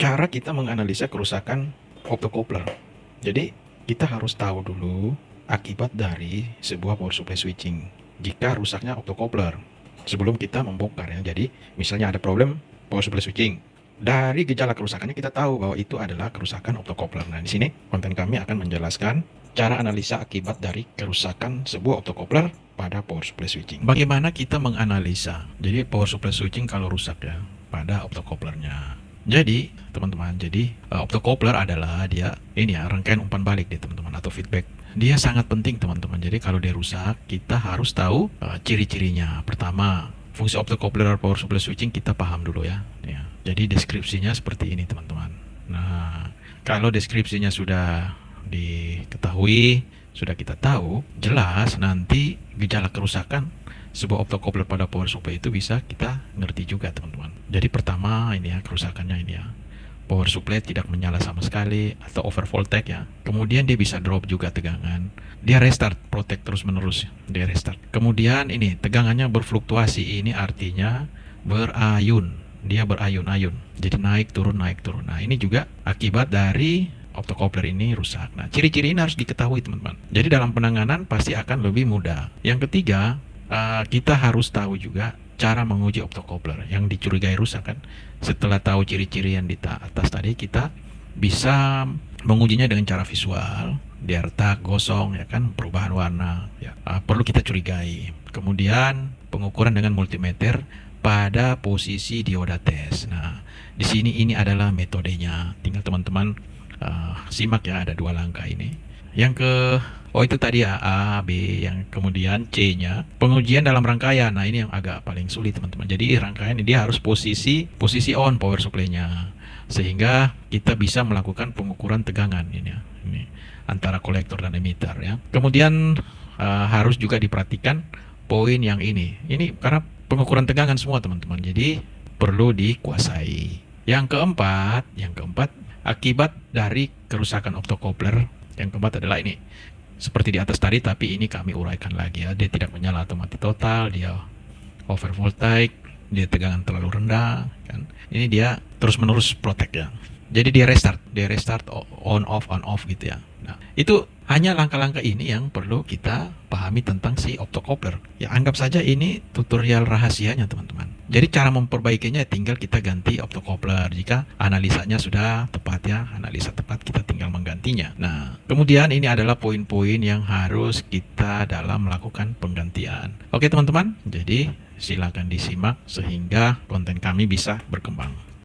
cara kita menganalisa kerusakan optocoupler. Jadi, kita harus tahu dulu akibat dari sebuah power supply switching jika rusaknya optocoupler sebelum kita membongkar ya. Jadi, misalnya ada problem power supply switching. Dari gejala kerusakannya kita tahu bahwa itu adalah kerusakan optocoupler. Nah, di sini konten kami akan menjelaskan cara analisa akibat dari kerusakan sebuah optocoupler pada power supply switching. Bagaimana kita menganalisa? Jadi, power supply switching kalau rusak ya pada optocouplernya. Jadi, teman-teman, optocoupler adalah dia ini ya rangkaian umpan balik deh teman-teman atau feedback. Dia sangat penting teman-teman. Jadi kalau dia rusak, kita harus tahu ciri-cirinya. Pertama, fungsi optocoupler power supply switching kita paham dulu ya. Jadi deskripsinya seperti ini teman-teman. Nah, kalau deskripsinya sudah diketahui, sudah kita tahu, jelas nanti gejala kerusakan sebuah optocoupler pada power supply itu bisa kita ngerti juga teman-teman. Jadi pertama ini ya kerusakannya ini ya, power supply tidak menyala sama sekali atau over voltage ya. Kemudian dia bisa drop juga tegangan. Dia restart, protect terus menerus, dia restart. Kemudian ini tegangannya berfluktuasi, ini artinya berayun. Dia berayun-ayun. Jadi naik turun naik turun. Nah, ini juga akibat dari optocoupler ini rusak. Nah, ciri-ciri ini harus diketahui teman-teman. Jadi dalam penanganan pasti akan lebih mudah. Yang ketiga, kita harus tahu juga cara menguji optocoupler yang dicurigai rusak kan. Setelah tahu ciri-ciri yang di atas tadi, kita bisa mengujinya dengan cara visual. Dia retak, gosong, ya kan, perubahan warna, ya. Perlu kita curigai. Kemudian pengukuran dengan multimeter pada posisi dioda tes. Nah, di sini ini adalah metodenya. Tinggal teman-teman simak ya, ada 2 langkah ini. Yang ke itu tadi ya A, B, yang kemudian C-nya pengujian dalam rangkaian. Nah, ini yang agak paling sulit teman-teman. Jadi rangkaian ini dia harus posisi on power supply-nya sehingga kita bisa melakukan pengukuran tegangan ini ya. Ini antara kolektor dan emitter ya. Kemudian harus juga diperhatikan poin yang ini. Ini karena pengukuran tegangan semua teman-teman. Jadi perlu dikuasai. Yang keempat akibat dari kerusakan optocoupler. Yang keempat adalah ini. Seperti di atas tadi, tapi ini kami uraikan lagi ya. Dia tidak menyala atau mati total, dia over voltage, dia tegangan terlalu rendah kan. Ini dia terus-menerus protect ya. Jadi dia restart on off gitu ya. Nah, itu hanya langkah-langkah ini yang perlu kita pahami tentang si optocoupler. Ya, anggap saja ini tutorial rahasianya teman-teman. Jadi cara memperbaikinya tinggal kita ganti optocoupler jika analisanya sudah tepat ya. Analisa tepat kita tinggal menggantinya. Nah, kemudian ini adalah poin-poin yang harus kita dalam melakukan penggantian. Oke teman-teman, jadi silakan disimak sehingga konten kami bisa berkembang.